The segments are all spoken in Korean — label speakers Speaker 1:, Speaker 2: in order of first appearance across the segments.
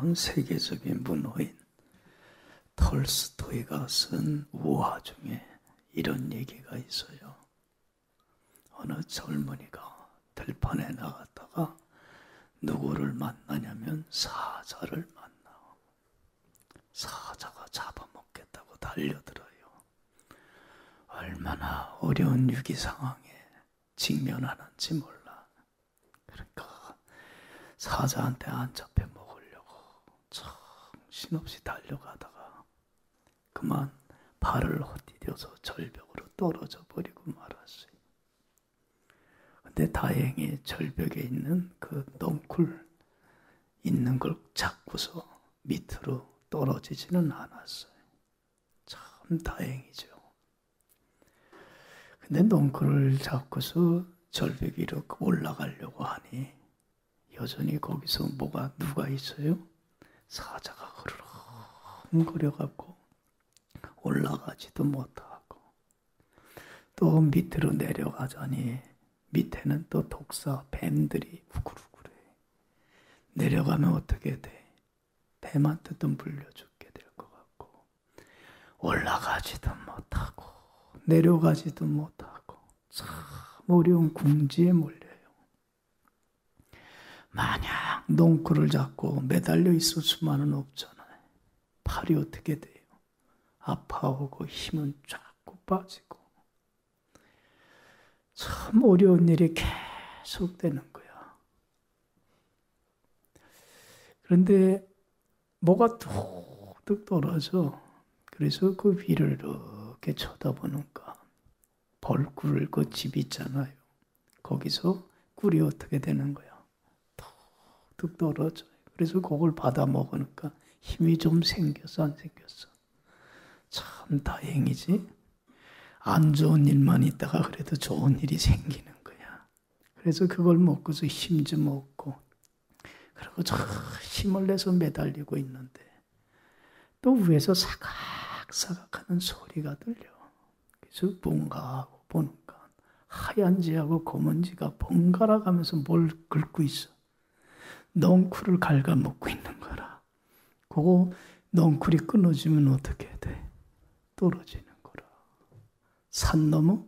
Speaker 1: 아름다운 세계적인 문호인 톨스토이가 쓴 우화 중에 이런 얘기가 있어요. 어느 젊은이가 들판에 나갔다가 누구를 만나냐면 사자를 만나. 사자가 잡아먹겠다고 달려들어요. 얼마나 어려운 위기 상황에 직면하는지 몰라. 그러니까 사자한테 안 잡혀 먹으려고 정신없이 달려가다가 그만 발을 헛디뎌서 절벽으로 떨어져 버리고 말았어요. 근데 다행히 절벽에 있는 그 넝쿨 있는 걸 잡고서 밑으로 떨어지지는 않았어요. 참 다행이죠. 근데 넝쿨을 잡고서 절벽 위로 올라가려고 하니 여전히 거기서 누가 있어요? 사자가 흐르렁거려갖고 올라가지도 못하고 또 밑으로 내려가자니 밑에는 또 독사 뱀들이 우글우글해. 내려가면 어떻게 돼? 뱀한테도 물려 죽게 될 것 같고 올라가지도 못하고 내려가지도 못하고 참 어려운 궁지에 몰려요. 만약 넝쿨을 잡고 매달려 있을 수만은 없잖아요. 팔이 어떻게 돼요? 아파오고 힘은 쫙 빠지고 참 어려운 일이 계속 되는 거야. 그런데 뭐가 툭툭 떨어져. 그래서 그 위를 이렇게 쳐다보니까 벌꿀 그 집 있잖아요. 거기서 꿀이 어떻게 되는 거야? 툭툭 떨어져요. 그래서 그걸 받아 먹으니까 힘이 좀 생겼어, 안 생겼어? 참 다행이지. 안 좋은 일만 있다가 그래도 좋은 일이 생기는 거야. 그래서 그걸 먹고서 힘 좀 얻고 그리고 저 힘을 내서 매달리고 있는데 또 위에서 사각사각하는 소리가 들려. 그래서 뭔가 하고 보니까 하얀 지하고 검은 지가 번갈아 가면서 뭘 긁고 있어. 넝쿨을 갉아먹고 있는 거라. 그거 넝쿨이 끊어지면 어떻게 돼? 떨어지는 거라. 산 넘어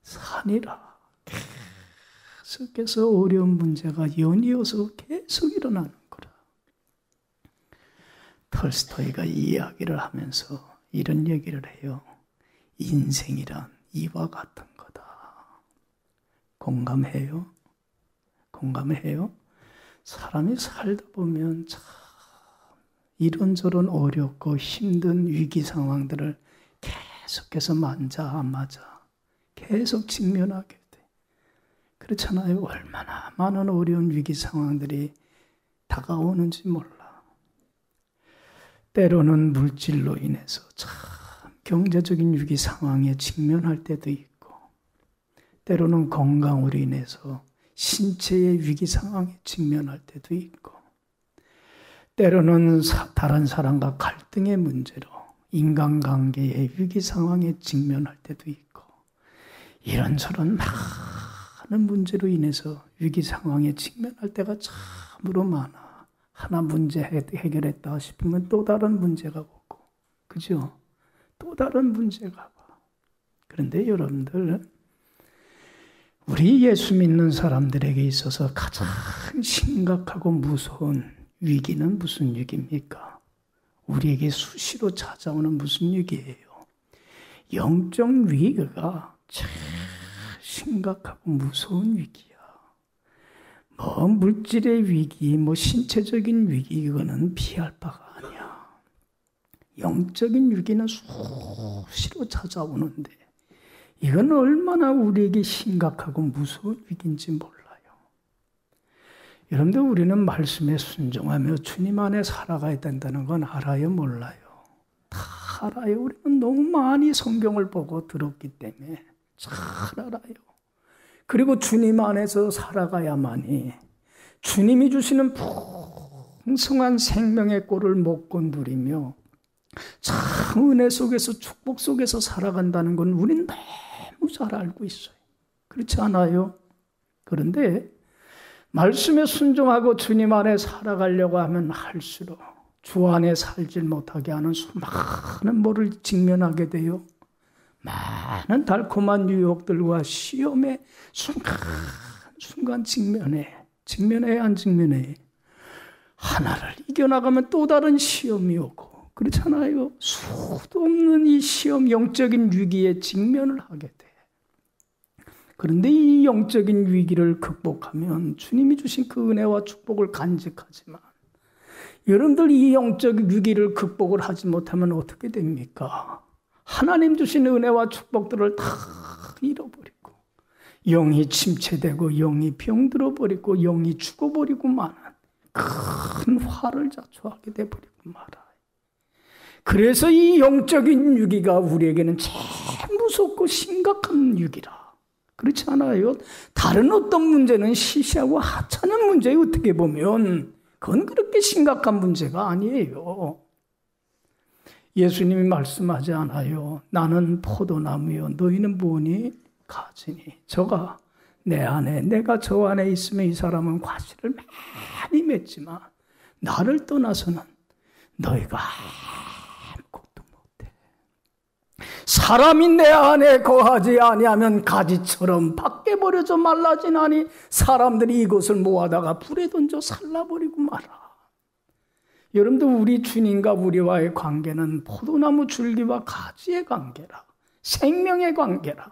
Speaker 1: 산이라. 계속해서 어려운 문제가 연이어서 계속 일어나는 거라. 톨스토이가 이 이야기를 하면서 이런 얘기를 해요. 인생이란 이와 같은 거다. 공감해요? 공감해요? 사람이 살다 보면 참 이런저런 어렵고 힘든 위기 상황들을 계속해서 만자 안 맞아 계속 직면하게 돼. 그렇잖아요. 얼마나 많은 어려운 위기 상황들이 다가오는지 몰라. 때로는 물질로 인해서 참 경제적인 위기 상황에 직면할 때도 있고 때로는 건강으로 인해서 신체의 위기 상황에 직면할 때도 있고 때로는 다른 사람과 갈등의 문제로 인간관계의 위기 상황에 직면할 때도 있고 이런저런 많은 문제로 인해서 위기 상황에 직면할 때가 참으로 많아. 하나 문제 해결했다 싶으면 또 다른 문제가 오고 그죠? 또 다른 문제가 와. 그런데 여러분들 우리 예수 믿는 사람들에게 있어서 가장 심각하고 무서운 위기는 무슨 위기입니까? 우리에게 수시로 찾아오는 무슨 위기예요? 영적 위기가 참 심각하고 무서운 위기야. 뭐 물질의 위기, 뭐 신체적인 위기 이거는 피할 바가 아니야. 영적인 위기는 수시로 찾아오는데 이건 얼마나 우리에게 심각하고 무서운 위기인지 몰라요. 여러분들 우리는 말씀에 순종하며 주님 안에 살아가야 된다는 건 알아요, 몰라요? 다 알아요. 우리는 너무 많이 성경을 보고 들었기 때문에 잘 알아요. 그리고 주님 안에서 살아가야만이 주님이 주시는 풍성한 생명의 꼴을 먹고 누리며 참 은혜 속에서 축복 속에서 살아간다는 건 우린 너무 잘 알고 있어요. 그렇지 않아요? 그런데 말씀에 순종하고 주님 안에 살아가려고 하면 할수록 주 안에 살질 못하게 하는 수많은 뭐를 직면하게 돼요. 많은 달콤한 유혹들과 시험에 순간 직면해야 한 직면해. 하나를 이겨나가면 또 다른 시험이 오고 그렇잖아요. 수도 없는 이 시험, 영적인 위기에 직면을 하게 돼. 그런데 이 영적인 위기를 극복하면 주님이 주신 그 은혜와 축복을 간직하지만 여러분들 이 영적 위기를 극복을 하지 못하면 어떻게 됩니까? 하나님 주신 은혜와 축복들을 다 잃어버리고 영이 침체되고 영이 병들어버리고 영이 죽어버리고 마는 큰 화를 자초하게 돼버리고 말아요. 그래서 이 영적인 위기가 우리에게는 제일 무섭고 심각한 위기라. 그렇지 않아요? 다른 어떤 문제는 시시하고 하찮은 문제에 어떻게 보면 그건 그렇게 심각한 문제가 아니에요. 예수님이 말씀하지 않아요. 나는 포도나무요 너희는 뭐니? 가지니. 저가 내 안에 내가 저 안에 있으면 이 사람은 과실을 많이 맺지만 나를 떠나서는 너희가 아무것도 못해. 사람이 내 안에 거하지 아니하면 가지처럼 밖에 버려져 말라지나니 사람들이 이것을 모아다가 불에 던져 살라버리고 말아. 여러분들 우리 주님과 우리와의 관계는 포도나무 줄기와 가지의 관계라. 생명의 관계라.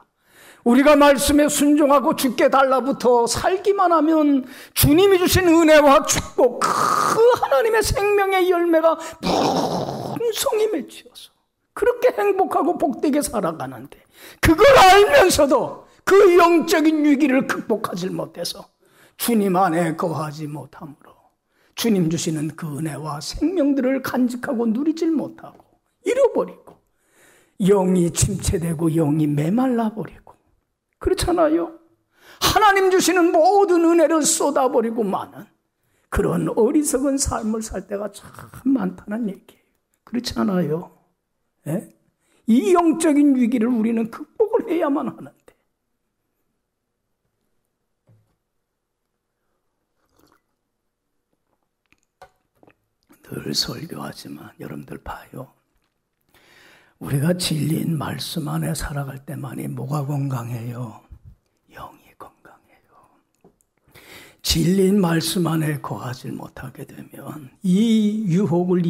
Speaker 1: 우리가 말씀에 순종하고 주께 달라붙어 살기만 하면 주님이 주신 은혜와 축복, 그 하나님의 생명의 열매가 풍성히 맺혀서 그렇게 행복하고 복되게 살아가는데 그걸 알면서도 그 영적인 위기를 극복하지 못해서 주님 안에 거하지 못함으로 주님 주시는 그 은혜와 생명들을 간직하고 누리질 못하고 잃어버리고 영이 침체되고 영이 메말라버리고 그렇잖아요. 하나님 주시는 모든 은혜를 쏟아버리고 마는 그런 어리석은 삶을 살 때가 참 많다는 얘기예요. 그렇지 않아요? 예? 이 영적인 위기를 우리는 극복을 해야만 하는데 늘 설교하지만 여러분들 봐요. 우리가 진리인 말씀 안에 살아갈 때만이 뭐가 건강해요? 영이 건강해요. 진리인 말씀 안에 거하지 못하게 되면 이 유혹을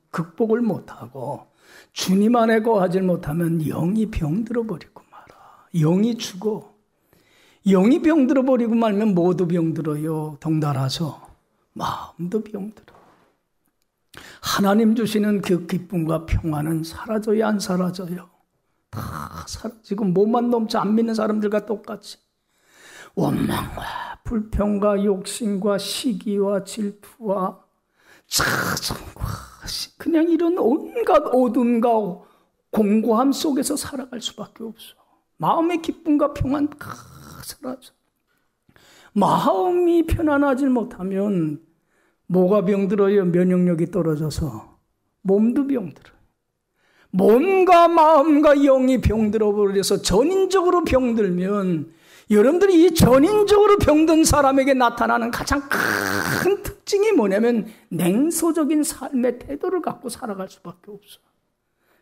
Speaker 1: 극복을 못하고 주님 안에 거하지 못하면 영이 병들어 버리고 말아. 영이 죽어. 영이 병들어 버리고 말면 모두 병들어요. 덩달아서 마음도 병들어. 하나님 주시는 그 기쁨과 평안은 사라져야 안 사라져요? 다 사라지고 뭐만 넘지 안 믿는 사람들과 똑같이 원망과 불평과 욕심과 시기와 질투와 자성과 그냥 이런 온갖 어둠과 공고함 속에서 살아갈 수밖에 없어. 마음의 기쁨과 평안 다 사라져. 마음이 편안하지 못하면 뭐가 병들어요? 면역력이 떨어져서 몸도 병들어요. 몸과 마음과 영이 병들어 버려서 전인적으로 병들면 여러분들이 이 전인적으로 병든 사람에게 나타나는 가장 큰 특징이 뭐냐면 냉소적인 삶의 태도를 갖고 살아갈 수밖에 없어.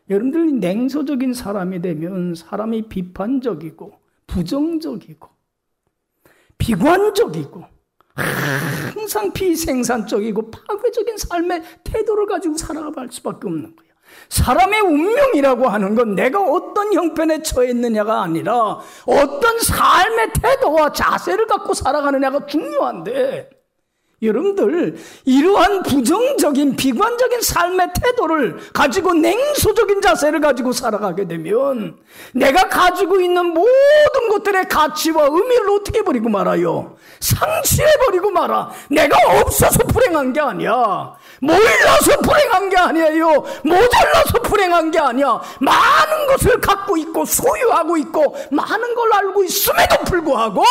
Speaker 1: 여러분들이 냉소적인 사람이 되면 사람이 비판적이고 부정적이고 비관적이고 항상 비생산적이고 파괴적인 삶의 태도를 가지고 살아갈 수밖에 없는 거예요. 사람의 운명이라고 하는 건 내가 어떤 형편에 처했느냐가 아니라 어떤 삶의 태도와 자세를 갖고 살아가느냐가 중요한데 여러분들 이러한 부정적인 비관적인 삶의 태도를 가지고 냉소적인 자세를 가지고 살아가게 되면 내가 가지고 있는 모든 것들의 가치와 의미를 어떻게 버리고 말아요? 상실해버리고 말아. 내가 없어서 불행한 게 아니야. 몰라서 불행한 게 아니에요. 모자라서 불행한 게 아니야. 많은 것을 갖고 있고 소유하고 있고 많은 걸 알고 있음에도 불구하고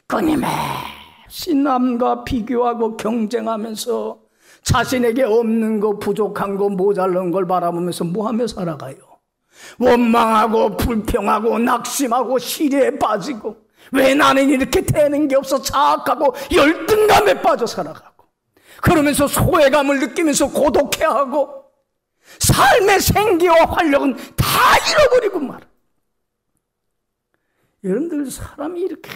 Speaker 1: 끊임없이 남과 비교하고 경쟁하면서 자신에게 없는 거 부족한 거 모자란 걸 바라보면서 뭐하며 살아가요? 원망하고 불평하고 낙심하고 시리에 빠지고 왜 나는 이렇게 되는 게 없어 자학하고 열등감에 빠져 살아가고, 그러면서 소외감을 느끼면서 고독해하고 삶의 생기와 활력은 다 잃어버리고 말아. 여러분들, 사람이 이렇게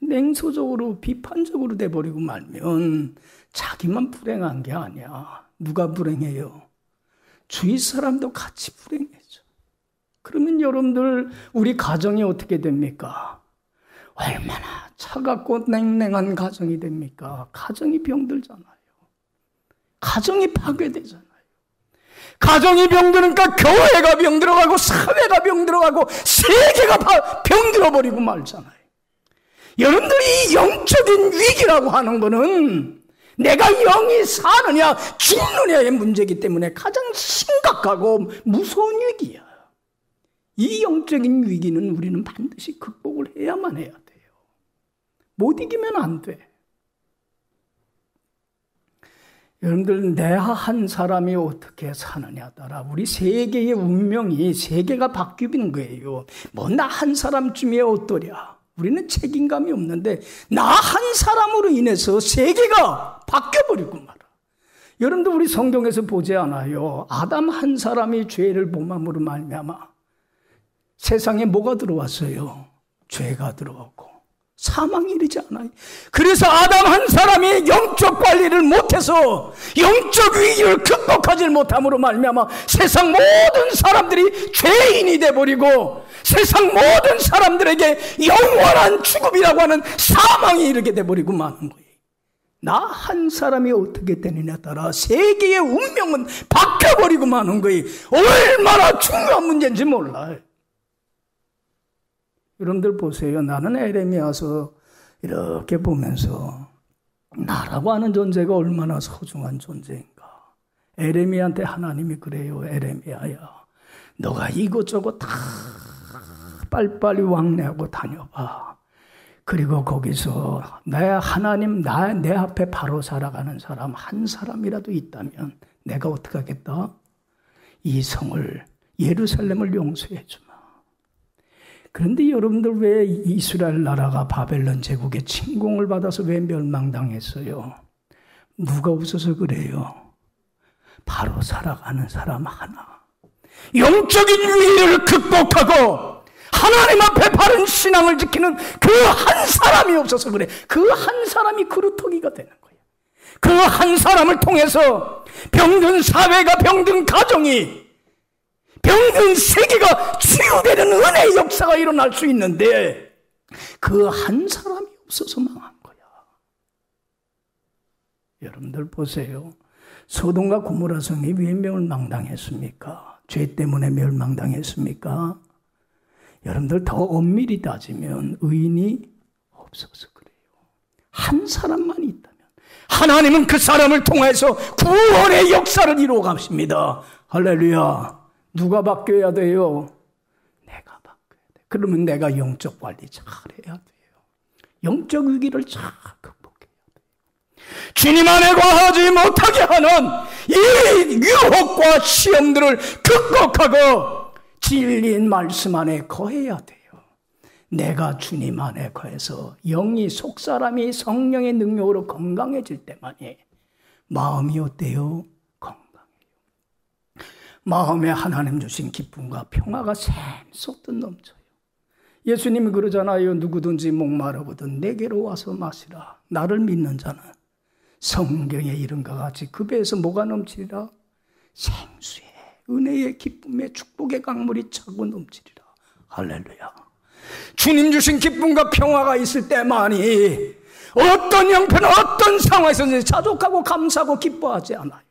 Speaker 1: 냉소적으로 비판적으로 돼버리고 말면 자기만 불행한 게 아니야. 누가 불행해요? 주위 사람도 같이 불행해져. 그러면 여러분들, 우리 가정이 어떻게 됩니까? 얼마나 차갑고 냉랭한 가정이 됩니까? 가정이 병들잖아요. 가정이 파괴되잖아요. 가정이 병드니까 교회가 병들어가고 사회가 병들어가고 세계가 병들어버리고 말잖아요. 여러분들이 영적인 위기라고 하는 거는 내가 영이 사느냐 죽느냐의 문제이기 때문에 가장 심각하고 무서운 위기야. 이 영적인 위기는 우리는 반드시 극복을 해야만 해야 돼요. 못 이기면 안 돼. 여러분들, 내 한 사람이 어떻게 사느냐에 따라 우리 세계의 운명이, 세계가 바뀌는 거예요. 뭐 나 한 사람쯤이야 어떠랴. 우리는 책임감이 없는데 나 한 사람으로 인해서 세계가 바뀌어버리고 말아. 여러분들, 우리 성경에서 보지 않아요? 아담 한 사람이 죄를 범함으로 말미암아 세상에 뭐가 들어왔어요? 죄가 들어오고 사망이 이르지 않아요. 그래서 아담 한 사람이 영적 관리를 못해서 영적 위기를 극복하지 못함으로 말미암아 세상 모든 사람들이 죄인이 돼버리고 세상 모든 사람들에게 영원한 죽음이라고 하는 사망이 이르게 돼버리고 마는 거예요. 나 한 사람이 어떻게 되느냐에 따라 세계의 운명은 바뀌어버리고 마는 거예요. 얼마나 중요한 문제인지 몰라요. 여러분들 보세요. 나는 에레미야서 이렇게 보면서 나라고 하는 존재가 얼마나 소중한 존재인가. 에레미야한테 하나님이 그래요. 에레미야야, 너가 이것저것 다 빨리빨리 왕래하고 다녀봐. 그리고 거기서 내 하나님, 내 앞에 바로 살아가는 사람 한 사람이라도 있다면 내가 어떻게 하겠다? 이 성을, 예루살렘을 용서해 주마. 그런데 여러분들, 왜 이스라엘 나라가 바벨론 제국의 침공을 받아서 왜 멸망당했어요? 누가 없어서 그래요? 바로 살아가는 사람 하나, 영적인 위기를 극복하고 하나님 앞에 바른 신앙을 지키는 그 한 사람이 없어서 그래. 그 한 사람이 그루터기가 되는 거예요. 그 한 사람을 통해서 병든 사회가, 병든 가정이, 병든 세계가 치유되는 은혜의 역사가 일어날 수 있는데 그 한 사람이 없어서 망한 거야. 여러분들 보세요. 소돔과 고모라 성이 왜 멸망당했습니까? 죄 때문에 멸망당했습니까? 여러분들, 더 엄밀히 따지면 의인이 없어서 그래요. 한 사람만 있다면 하나님은 그 사람을 통해서 구원의 역사를 이루어 가십니다. 할렐루야. 누가 바뀌어야 돼요? 내가 바뀌어야 돼. 그러면 내가 영적 관리 잘 해야 돼요. 영적 위기를 잘 극복해야 돼요. 주님 안에 거하지 못하게 하는 이 유혹과 시험들을 극복하고 진리인 말씀 안에 거해야 돼요. 내가 주님 안에 거해서 영이, 속사람이 성령의 능력으로 건강해질 때만이 마음이 어때요? 마음에 하나님 주신 기쁨과 평화가 샘솟듯 넘쳐요. 예수님이 그러잖아요. 누구든지 목마르거든 내게로 와서 마시라. 나를 믿는 자는 성경의 이름과 같이 그 배에서 뭐가 넘치리라? 생수의 은혜의 기쁨의 축복의 강물이 차고 넘치리라. 할렐루야. 주님 주신 기쁨과 평화가 있을 때만이 어떤 형편, 어떤 상황에서든지 자족하고 감사하고 기뻐하지 않아요.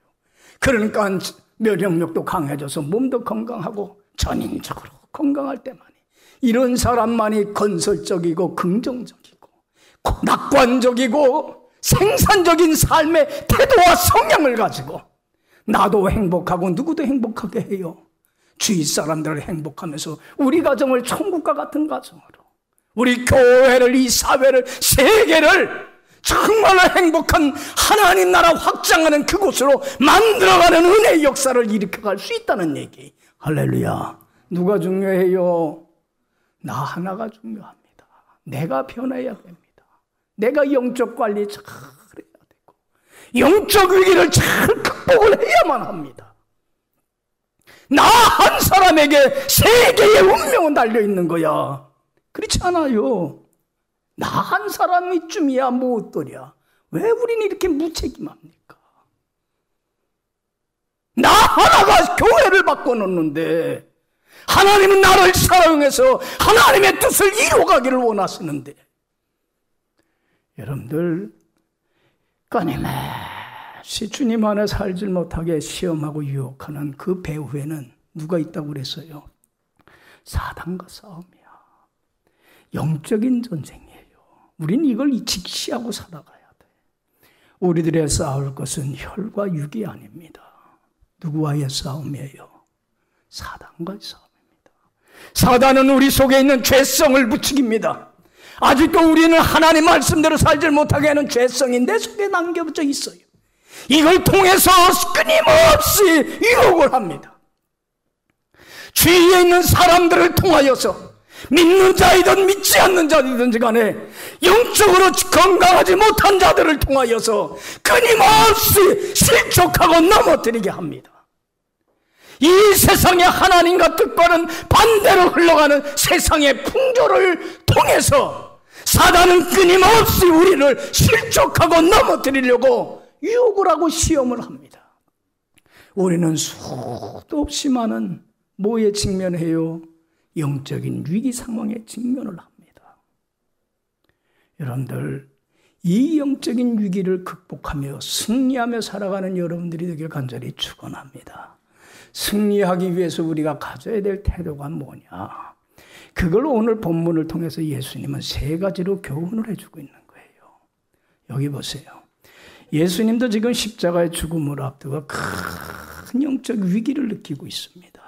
Speaker 1: 그러니까 면역력도 강해져서 몸도 건강하고 전인적으로 건강할 때만이, 이런 사람만이 건설적이고 긍정적이고 낙관적이고 생산적인 삶의 태도와 성향을 가지고 나도 행복하고 누구도 행복하게 해요. 주위 사람들을 행복하면서 우리 가정을 천국과 같은 가정으로, 우리 교회를, 이 사회를, 세계를 정말로 행복한 하나님 나라 확장하는 그곳으로 만들어가는 은혜의 역사를 일으켜갈 수 있다는 얘기. 할렐루야. 누가 중요해요? 나 하나가 중요합니다. 내가 변해야 됩니다. 내가 영적 관리 잘 해야 되고 영적 위기를 잘 극복을 해야만 합니다. 나 한 사람에게 세계의 운명은 달려있는 거야. 그렇지 않아요. 나 한 사람이쯤이야 뭐 어떠랴. 왜 우리는 이렇게 무책임합니까? 나 하나가 교회를 바꿔놓는데 하나님은 나를 사랑해서 하나님의 뜻을 이루어가기를 원하시는데 여러분들 끊임없이 주님 안에 살지 못하게 시험하고 유혹하는 그 배후에는 누가 있다고 그랬어요? 사단과 싸움이야. 영적인 전쟁이에요. 우린 이걸 직시하고 살아가야 돼. 우리들의 싸울 것은 혈과 육이 아닙니다. 누구와의 싸움이에요? 사단과의 싸움입니다. 사단은 우리 속에 있는 죄성을 부추깁니다. 아직도 우리는 하나님 말씀대로 살지 못하게 하는 죄성이 내 속에 남겨져 있어요. 이걸 통해서 끊임없이 유혹을 합니다. 주위에 있는 사람들을 통하여서 믿는 자이든 믿지 않는 자이든지 간에 영적으로 건강하지 못한 자들을 통하여서 끊임없이 실족하고 넘어뜨리게 합니다. 이 세상의 하나님과 뜻과는 반대로 흘러가는 세상의 풍조를 통해서 사단은 끊임없이 우리를 실족하고 넘어뜨리려고 유혹을 하고 시험을 합니다. 우리는 수도 없이 많은 뭐에 직면해요? 영적인 위기 상황에 직면을 합니다. 여러분들, 이 영적인 위기를 극복하며 승리하며 살아가는 여러분들이 되길 간절히 축원합니다. 승리하기 위해서 우리가 가져야 될 태도가 뭐냐? 그걸 오늘 본문을 통해서 예수님은 세 가지로 교훈을 해주고 있는 거예요. 여기 보세요. 예수님도 지금 십자가의 죽음을 앞두고 큰 영적 위기를 느끼고 있습니다.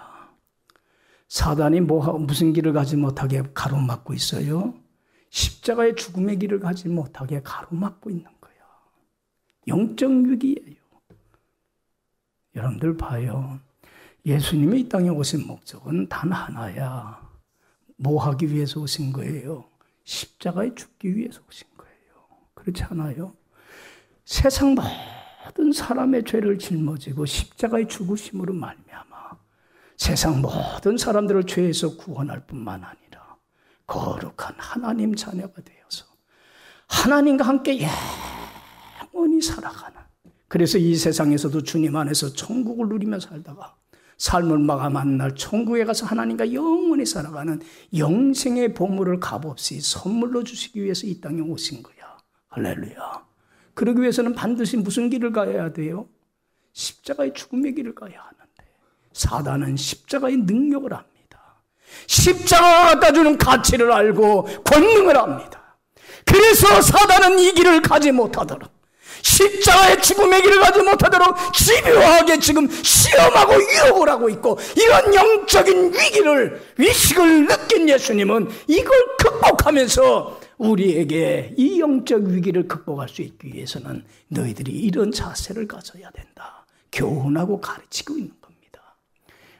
Speaker 1: 사단이 무슨 길을 가지 못하게 가로막고 있어요? 십자가의 죽음의 길을 가지 못하게 가로막고 있는 거예요. 영적 위기예요. 여러분들 봐요. 예수님이 이 땅에 오신 목적은 단 하나야. 뭐 하기 위해서 오신 거예요? 십자가에 죽기 위해서 오신 거예요. 그렇지 않아요? 세상 모든 사람의 죄를 짊어지고 십자가의 죽으심으로 말미암아 세상 모든 사람들을 죄에서 구원할 뿐만 아니라 거룩한 하나님 자녀가 되어서 하나님과 함께 영원히 살아가는, 그래서 이 세상에서도 주님 안에서 천국을 누리며 살다가 삶을 마감하는 날 천국에 가서 하나님과 영원히 살아가는 영생의 보물을 값없이 선물로 주시기 위해서 이 땅에 오신 거야. 할렐루야. 그러기 위해서는 반드시 무슨 길을 가야 돼요? 십자가의 죽음의 길을 가야 하는데 사단은 십자가의 능력을 압니다. 십자가가 갖다 주는 가치를 알고 권능을 압니다. 그래서 사단은 이 길을 가지 못하도록, 십자가의 죽음의 길을 가지 못하도록 집요하게 지금 시험하고 유혹을 하고 있고, 이런 영적인 위식을 느낀 예수님은 이걸 극복하면서 우리에게 이 영적 위기를 극복할 수 있기 위해서는 너희들이 이런 자세를 가져야 된다. 교훈하고 가르치고 있는 겁니다.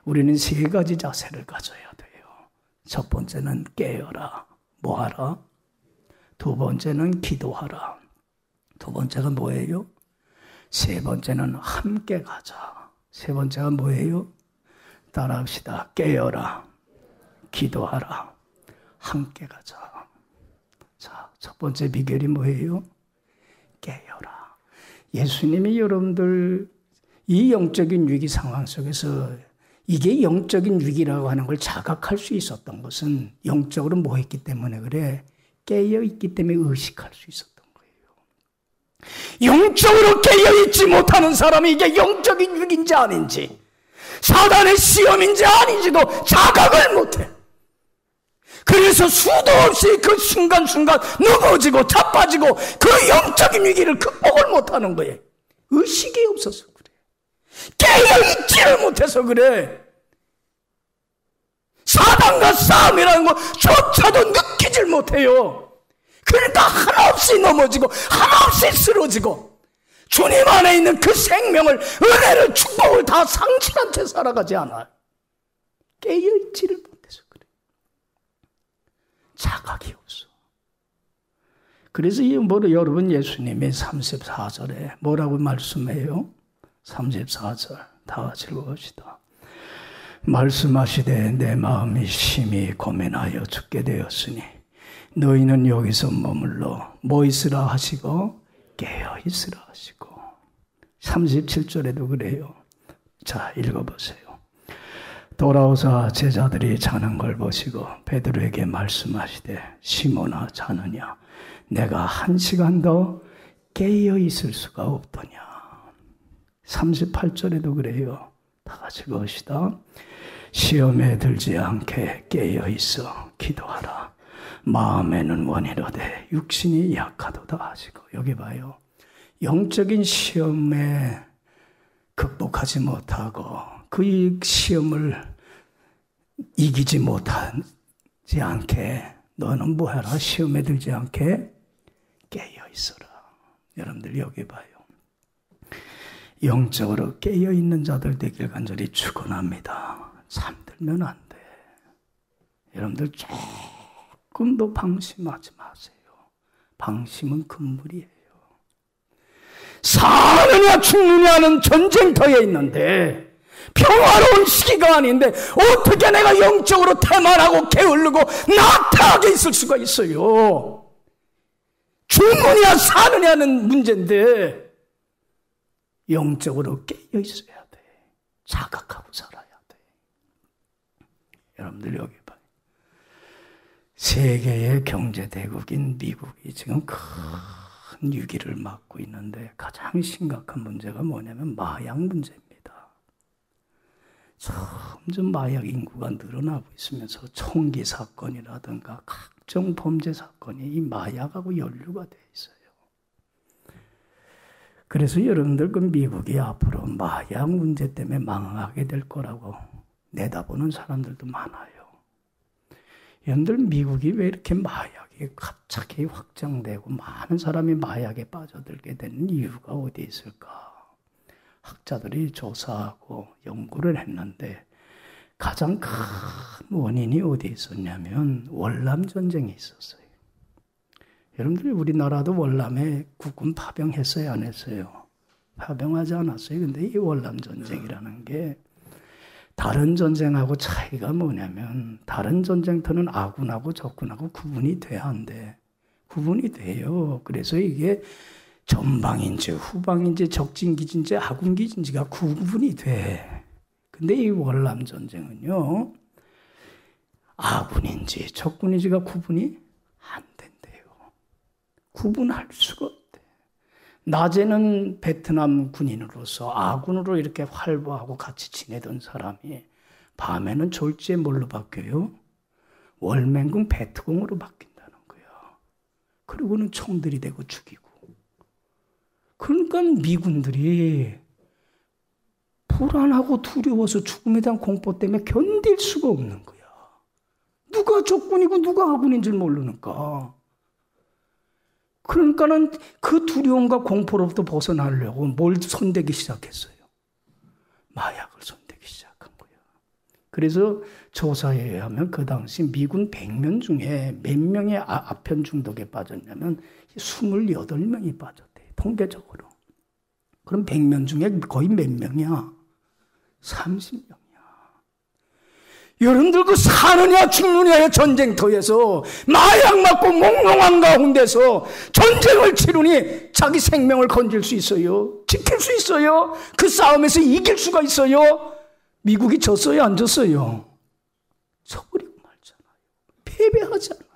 Speaker 1: 우리는 세 가지 자세를 가져야 돼요. 첫 번째는 깨어라. 뭐하라? 두 번째는 기도하라. 두 번째가 뭐예요? 세 번째는 함께 가자. 세 번째가 뭐예요? 따라합시다. 깨어라, 기도하라, 함께 가자. 자, 첫 번째 비결이 뭐예요? 깨어라. 예수님이 여러분들 이 영적인 위기 상황 속에서 이게 영적인 위기라고 하는 걸 자각할 수 있었던 것은 영적으로 뭐 했기 때문에 그래? 깨어있기 때문에 의식할 수 있었던 영적으로 깨어있지 못하는 사람이 이게 영적인 위기인지 아닌지, 사단의 시험인지 아닌지도 자각을 못해. 그래서 수도 없이 그 순간순간 넘어지고 자빠지고 그 영적인 위기를 극복을 못하는 거예요. 의식이 없어서 그래. 깨어있지를 못해서 그래. 사단과 싸움이라는 것조차도 느끼질 못해요. 그러니까 하나없이 넘어지고 하나없이 쓰러지고 주님 안에 있는 그 생명을, 은혜를, 축복을 다 상실한 채 살아가지 않아요. 깨어있지를 못해서 그래. 자각이 없어. 그래서 여러분 예수님이 34절에 뭐라고 말씀해요? 34절 다 같이 읽어봅시다. 말씀하시되 내 마음이 심히 고민하여 죽게 되었으니 너희는 여기서 머물러 뭐 있으라 하시고 깨어 있으라 하시고 37절에도 그래요. 자, 읽어보세요. 돌아오사 제자들이 자는 걸 보시고 베드로에게 말씀하시되 시몬아 자느냐 내가 1시간 더 깨어 있을 수가 없더냐. 38절에도 그래요. 다 같이 읽읍시다. 시험에 들지 않게 깨어 있어 기도하라. 마음에는 원이로되 육신이 약하도다 하시고. 여기 봐요. 영적인 시험에 극복하지 못하고 그 시험을 이기지 못하지 않게 너는 뭐하라? 시험에 들지 않게 깨어 있어라. 여러분들 여기 봐요. 영적으로 깨어 있는 자들 되길 간절히 축원합니다. 잠들면 안 돼. 여러분들 조금도 방심하지 마세요. 방심은 금물이에요. 사느냐 죽느냐는 전쟁터에 있는데 평화로운 시기가 아닌데 어떻게 내가 영적으로 태만하고 게을르고 나태하게 있을 수가 있어요. 죽느냐 사느냐는 문제인데 영적으로 깨어 있어야 돼. 자각하고 살아야 돼. 여러분들 여기 봐요. 세계의 경제대국인 미국이 지금 큰 위기를 맞고 있는데 가장 심각한 문제가 뭐냐면 마약 문제입니다. 점점 마약 인구가 늘어나고 있으면서 총기 사건이라든가 각종 범죄 사건이 이 마약하고 연루가 돼 있어요. 그래서 여러분들 그 미국이 앞으로 마약 문제 때문에 망하게 될 거라고 내다보는 사람들도 많아요. 여러분들 미국이 왜 이렇게 마약이 갑자기 확장되고 많은 사람이 마약에 빠져들게 되는 이유가 어디 있을까? 학자들이 조사하고 연구를 했는데 가장 큰 원인이 어디 있었냐면 월남 전쟁이 있었어요. 여러분들 우리나라도 월남에 국군 파병했어요, 안 했어요? 파병하지 않았어요. 근데 이 월남 전쟁이라는 게 다른 전쟁하고 차이가 뭐냐면 다른 전쟁터는 아군하고 적군하고 구분이 돼야 한대. 구분이 돼요. 그래서 이게 전방인지 후방인지 적진기지인지 아군기지인지가 구분이 돼. 근데 이 월남 전쟁은요. 아군인지 적군인지가 구분이 안 된대요. 구분할 수가 없대. 낮에는 베트남 군인으로서 아군으로 이렇게 활보하고 같이 지내던 사람이 밤에는 졸지에 뭘로 바뀌어요? 월맹군 베트공으로 바뀐다는 거야. 그리고는 총들이 대고 죽이고. 그러니까 미군들이 불안하고 두려워서 죽음에 대한 공포 때문에 견딜 수가 없는 거야. 누가 적군이고 누가 아군인 줄 모르니까. 그러니까는 그 두려움과 공포로부터 벗어나려고 뭘 손대기 시작했어요? 마약을 손대기 시작한 거예요. 그래서 조사에 의하면 그 당시 미군 100명 중에 몇 명이 아편 중독에 빠졌냐면 28명이 빠졌대요. 통계적으로. 그럼 100명 중에 거의 몇 명이야? 30명이야. 여러분들 그 사느냐 죽느냐의 전쟁터에서 마약 맞고 몽롱한 가운데서 전쟁을 치르니 자기 생명을 건질 수 있어요. 지킬 수 있어요. 그 싸움에서 이길 수가 있어요. 미국이 졌어요? 안 졌어요? 져버리고 말잖아요. 패배하잖아요.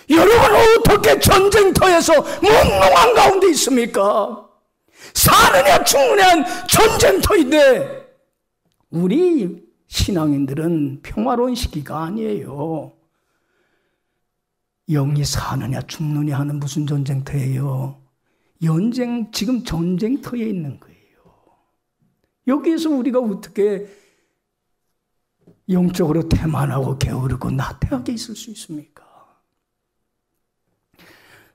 Speaker 1: 여러분 어떻게 전쟁터에서 몽롱한 가운데 있습니까? 사느냐 죽느냐는 전쟁터인데 우리 신앙인들은 평화로운 시기가 아니에요. 영이 사느냐 죽느냐 하는 무슨 전쟁터예요? 지금 전쟁터에 있는 거예요. 여기에서 우리가 어떻게 영적으로 태만하고 게으르고 나태하게 있을 수 있습니까?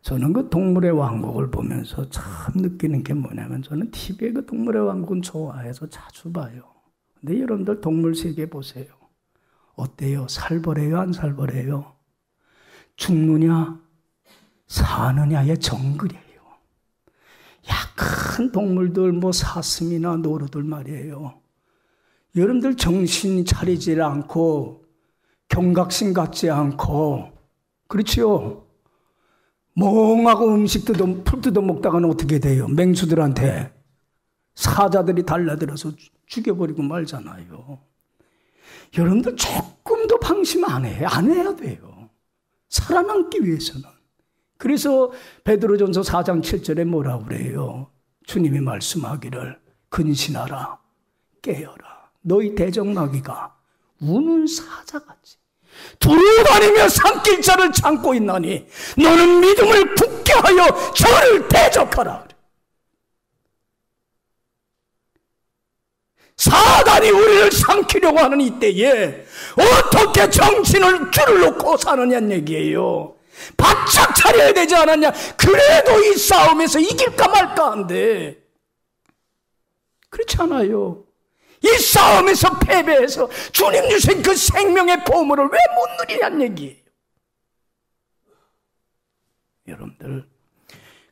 Speaker 1: 저는 그 동물의 왕국을 보면서 참 느끼는 게 뭐냐면 저는 TV에 그 동물의 왕국은 좋아해서 자주 봐요. 근데 여러분들 동물 세계 보세요. 어때요? 살벌해요? 안 살벌해요? 죽느냐? 사느냐의 정글이에요. 약한 동물들, 사슴이나 노루들 말이에요. 여러분들 정신 차리지 않고 경각심 갖지 않고, 그렇지요? 멍하고 풀 뜯어 먹다가는 어떻게 돼요? 맹수들한테 사자들이 달라들어서 죽여버리고 말잖아요. 여러분들 조금도 방심 안 해야 돼요. 살아남기 위해서는. 그래서 베드로전서 4장 7절에 뭐라고 그래요? 주님이 말씀하기를 근신하라, 깨어라. 너희 대적마귀가 우는 사자같이 두루다니며 삼킬 자를 참고 있나니 너는 믿음을 굳게 하여 저를 대적하라. 사단이 우리를 삼키려고 하는 이때에 어떻게 정신을 줄을 놓고 사느냐는 얘기예요. 바짝 차려야 되지 않았냐. 그래도 이 싸움에서 이길까 말까 한데 그렇지 않아요. 이 싸움에서 패배해서 주님 주신 그 생명의 보물을 왜 못 누리냐는 얘기예요. 여러분들,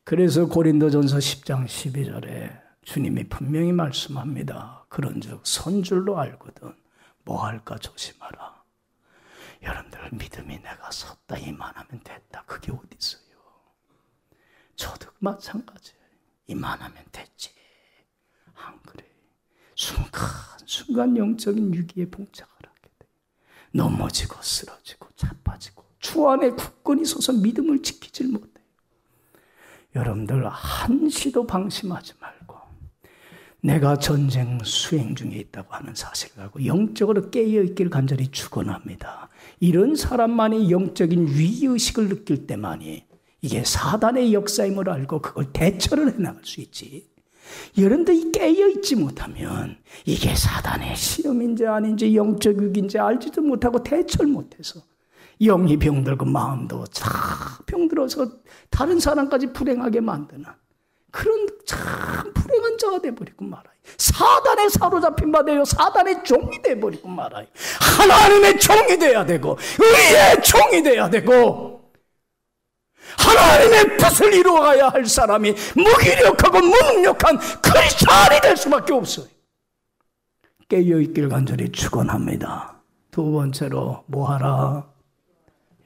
Speaker 1: 그래서 고린도전서 10장 12절에 주님이 분명히 말씀합니다. 그런즉 선줄로 알거든 뭐 할까 조심하라. 여러분들, 믿음이 내가 섰다 이만하면 됐다, 그게 어디 있어요? 저도 마찬가지예요. 이만하면 됐지. 안 그래. 순간 영적인 위기에 봉착을 하게 돼. 넘어지고 쓰러지고 자빠지고 주 안에 굳건히 서서 믿음을 지키질 못해요. 여러분들, 한시도 방심하지 말고 내가 전쟁 수행 중에 있다고 하는 사실을 알고 영적으로 깨어있기를 간절히 축원합니다. 이런 사람만이 영적인 위기의식을 느낄 때만이 이게 사단의 역사임을 알고 그걸 대처를 해나갈 수 있지. 여러분들이 깨어있지 못하면 이게 사단의 시험인지 아닌지 영적 위기인지 알지도 못하고 대처를 못해서 영이 병들고 마음도 참 병들어서 다른 사람까지 불행하게 만드는 그런 참 불행한 자가 돼버리고 말아요. 사단에 사로잡힌 바 되어 사단의 종이 돼버리고 말아요. 하나님의 종이 돼야 되고 의의 종이 돼야 되고 하나님의 뜻을 이루어가야 할 사람이 무기력하고 무능력한 크리스찬이 될 수밖에 없어요. 깨어있길 간절히 축원합니다. 두 번째로 뭐하라?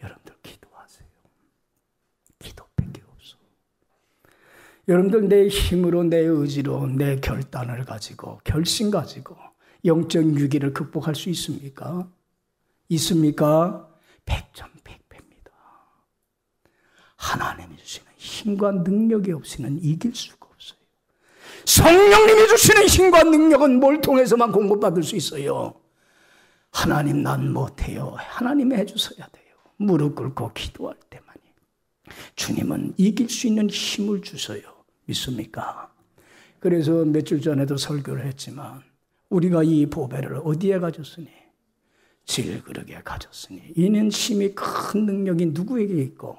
Speaker 1: 여러분들 기도하세요. 기도밖에 없어. 여러분들, 내 힘으로, 내 의지로, 내 결단을 가지고, 결심 가지고 영적 위기를 극복할 수 있습니까? 있습니까? 100%입니다. 하나님이 주시는 힘과 능력이 없이는 이길 수가 없어요. 성령님이 주시는 힘과 능력은 뭘 통해서만 공급받을 수 있어요? 하나님, 난 못해요. 하나님이 해주셔야 돼요. 무릎 꿇고 기도할 때만이 주님은 이길 수 있는 힘을 주셔요. 믿습니까? 그래서 며칠 전에도 설교를 했지만 우리가 이 보배를 어디에 가졌으니? 질그릇에 가졌으니 이는 힘이 큰 능력이 누구에게 있고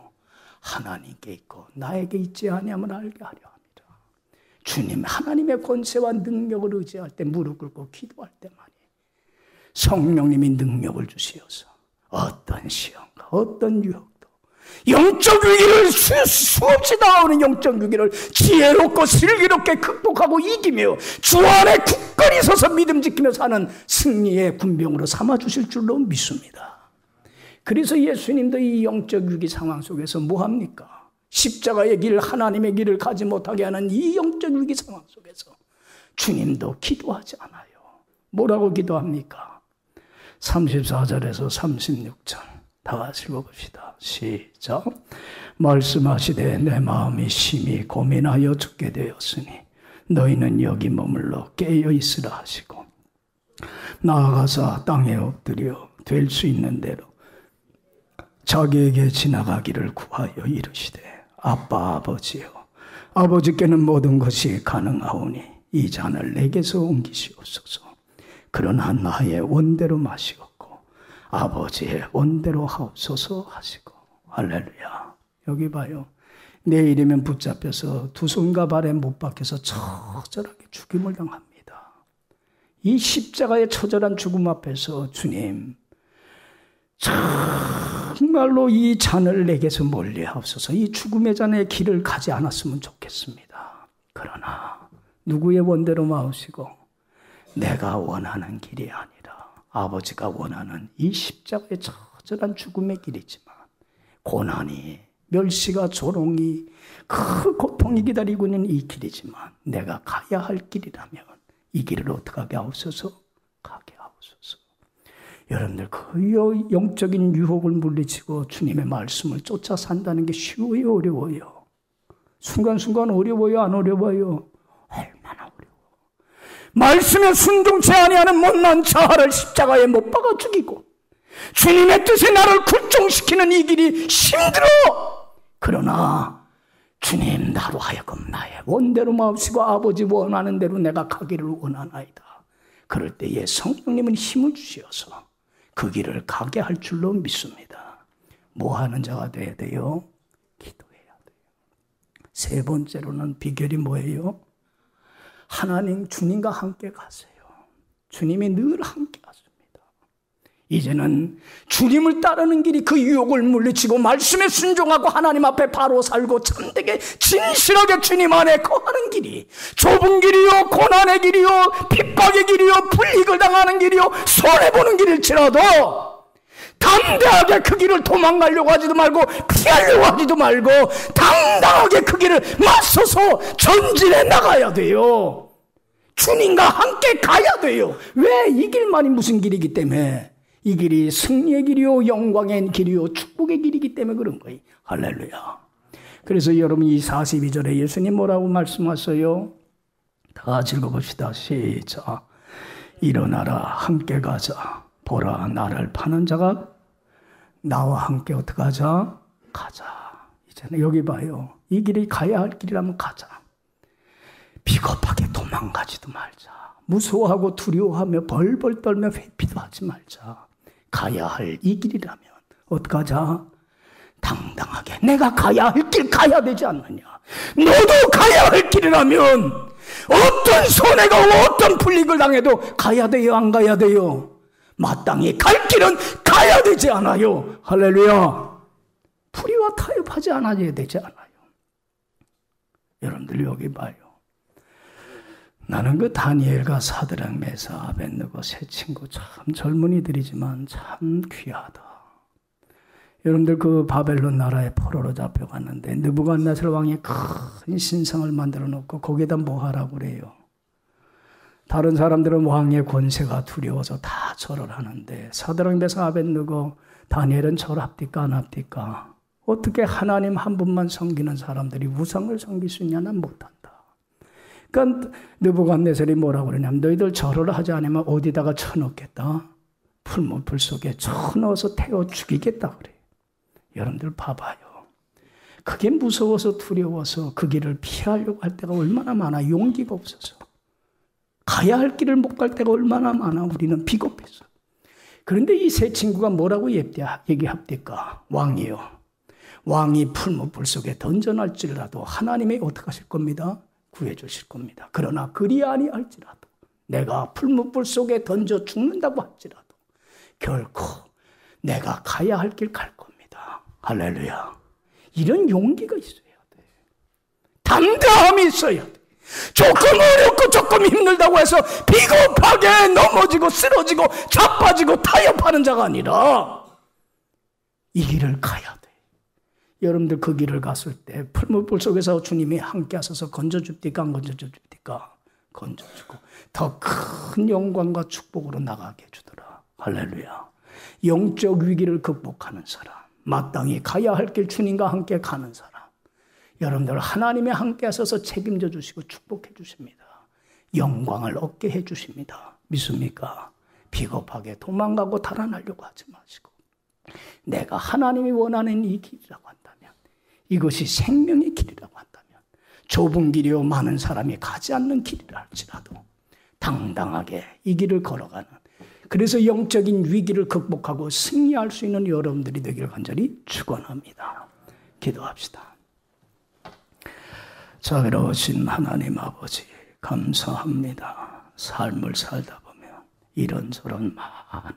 Speaker 1: 하나님께 있고 나에게 있지 아니함을 알게 하려 합니다. 주님, 하나님의 권세와 능력을 의지할 때 무릎 꿇고 기도할 때만이 성령님이 능력을 주시어서 어떤 시험과 어떤 유혹도 영적 위기를 수없이 나오는 영적 위기를 지혜롭고 슬기롭게 극복하고 이기며 주 안에 굳건히 서서 믿음 지키며 사는 승리의 군병으로 삼아주실 줄로 믿습니다. 그래서 예수님도 이 영적 위기 상황 속에서 뭐합니까? 십자가의 길, 하나님의 길을 가지 못하게 하는 이 영적 위기 상황 속에서 주님도 기도하지 않아요. 뭐라고 기도합니까? 34절에서 36절 다 같이 읽어봅시다. 시작. 말씀하시되 내 마음이 심히 고민하여 죽게 되었으니 너희는 여기 머물러 깨어 있으라 하시고 나아가사 땅에 엎드려 될 수 있는 대로 자기에게 지나가기를 구하여 이르시되 아빠 아버지여 아버지께는 모든 것이 가능하오니 이 잔을 내게서 옮기시옵소서. 그러나 나의 원대로 마시옵고 아버지의 원대로 하옵소서 하시고. 할렐루야. 여기 봐요. 내일이면 붙잡혀서 두 손과 발에 못 박혀서 처절하게 죽임을 당합니다. 이 십자가의 처절한 죽음 앞에서 주님 참 정말로 이 잔을 내게서 멀리하옵소서. 이 죽음의 잔의 길을 가지 않았으면 좋겠습니다. 그러나 누구의 원대로 마으시고 내가 원하는 길이 아니라 아버지가 원하는 이 십자가의 처절한 죽음의 길이지만 고난이 멸시가 조롱이 그 고통이 기다리고 있는 이 길이지만 내가 가야 할 길이라면 이 길을 어떻게 하게 하옵소서? 가게 하옵소서. 여러분들 그 영적인 유혹을 물리치고 주님의 말씀을 쫓아 산다는 게 쉬워요, 어려워요? 순간순간 어려워요, 안 어려워요? 얼마나 어려워. 말씀에 순종치 아니하는 못난 자아를 십자가에 못 박아 죽이고 주님의 뜻에 나를 굴종시키는 이 길이 힘들어. 그러나 주님 나로 하여금 나의 원대로 마옵시고 아버지 원하는 대로 내가 가기를 원하나이다. 그럴 때에 성령님은 힘을 주셔서 그 길을 가게 할 줄로 믿습니다. 뭐 하는 자가 돼야 돼요? 기도해야 돼요. 세 번째로는 비결이 뭐예요? 하나님 주님과 함께 가세요. 주님이 늘 함께 하십니다. 이제는 주님을 따르는 길이 그 유혹을 물리치고 말씀에 순종하고 하나님 앞에 바로 살고 참되게 진실하게 주님 안에 거하는 길이 좁은 길이요 고난의 길이요 핍박의 길이요 불이익을 당하는 길이요 손해보는 길일지라도 담대하게 그 길을 도망가려고 하지도 말고 피하려고 하지도 말고 당당하게 그 길을 맞서서 전진해 나가야 돼요. 주님과 함께 가야 돼요. 왜? 이 길만이 무슨 길이기 때문에 이 길이 승리의 길이요 영광의 길이요 축복의 길이기 때문에 그런 거예요. 할렐루야. 그래서 여러분 이 42절에 예수님 뭐라고 말씀하세요? 다 같이 읽어봅시다. 시작. 일어나라 함께 가자. 보라 나를 파는 자가 나와 함께 어떻게 하자? 가자. 이제는 여기 봐요. 이 길이 가야 할 길이라면 가자. 비겁하게 도망가지도 말자. 무서워하고 두려워하며 벌벌 떨며 회피도 하지 말자. 가야 할 이 길이라면 어떡하자? 당당하게 내가 가야 할 길 가야 되지 않느냐. 너도 가야 할 길이라면 어떤 손해가 오고 어떤 불이익을 당해도 가야 돼요, 안 가야 돼요? 마땅히 갈 길은 가야 되지 않아요? 할렐루야. 불의와 타협하지 않아야 되지 않아요? 여러분들 여기 봐요. 나는 그 다니엘과 사드락 메사 아벳느고 세 친구 참 젊은이들이지만 참 귀하다. 여러분들 그 바벨론 나라에 포로로 잡혀갔는데 느부갓네살 왕이 큰 신상을 만들어 놓고 거기에다 뭐 하라고 그래요? 다른 사람들은 왕의 권세가 두려워서 다 절을 하는데 사드락 메사 아벳느고 다니엘은 절합니까 안 합니까? 어떻게 하나님 한 분만 섬기는 사람들이 우상을 섬길 수 있냐? 난 못한다. 그러니까 느부갓네살이 뭐라고 그러냐면 너희들 절을 하지 않으면 어디다가 쳐넣겠다? 풀무불 속에 쳐넣어서 태워 죽이겠다 그래요. 여러분들 봐봐요. 그게 무서워서 두려워서 그 길을 피하려고 할 때가 얼마나 많아. 용기가 없어서. 가야 할 길을 못 갈 때가 얼마나 많아. 우리는 비겁해서. 그런데 이 세 친구가 뭐라고 얘기합니까? 왕이요. 왕이 풀무불 속에 던져날지라도 하나님이 어떻게 하실 겁니다? 구해 주실 겁니다. 그러나 그리 아니할지라도 내가 풀무불 속에 던져 죽는다고 할지라도 결코 내가 가야 할 길 갈 겁니다. 할렐루야. 이런 용기가 있어야 돼. 담대함이 있어야 돼. 조금 어렵고 조금 힘들다고 해서 비겁하게 넘어지고 쓰러지고 자빠지고 타협하는 자가 아니라 이 길을 가야 돼. 여러분들 그 길을 갔을 때 풀무불 속에서 주님이 함께 하셔서 건져줍니까? 안 건져줍니까? 건져주고 더 큰 영광과 축복으로 나가게 해주더라. 할렐루야. 영적 위기를 극복하는 사람, 마땅히 가야 할 길 주님과 함께 가는 사람, 여러분들 하나님이 함께 하셔서 책임져 주시고 축복해 주십니다. 영광을 얻게 해 주십니다. 믿습니까? 비겁하게 도망가고 달아나려고 하지 마시고 내가 하나님이 원하는 이 길이라고 한다면, 이것이 생명의 길이라고 한다면, 좁은 길이요 많은 사람이 가지 않는 길이라 할지라도 당당하게 이 길을 걸어가는, 그래서 영적인 위기를 극복하고 승리할 수 있는 여러분들이 되기를 간절히 축원합니다. 기도합시다. 자비로우신 하나님 아버지 감사합니다. 삶을 살다 보면 이런저런 많은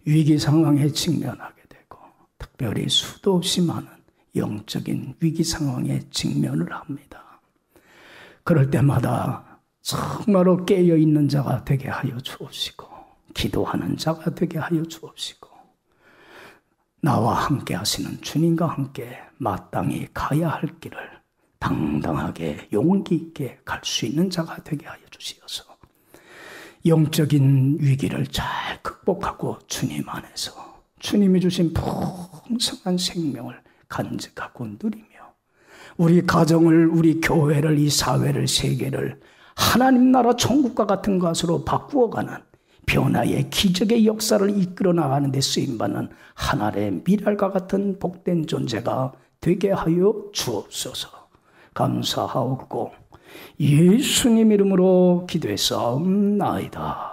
Speaker 1: 위기 상황에 직면하게 되고, 특별히 특별히 수도 없이 많은 영적인 위기 상황에 직면을 합니다. 그럴 때마다 정말로 깨어있는 자가 되게 하여 주옵시고 기도하는 자가 되게 하여 주옵시고 나와 함께 하시는 주님과 함께 마땅히 가야 할 길을 당당하게 용기 있게 갈 수 있는 자가 되게 하여 주시어서 영적인 위기를 잘 극복하고 주님 안에서 주님이 주신 풍성한 생명을 간직하고 누리며 우리 가정을, 우리 교회를, 이 사회를, 세계를 하나님 나라 천국과 같은 것으로 바꾸어가는 변화의 기적의 역사를 이끌어 나가는 데 쓰임받는 하나님의 미랄과 같은 복된 존재가 되게 하여 주옵소서. 감사하옵고 예수님 이름으로 기도했사옵나이다.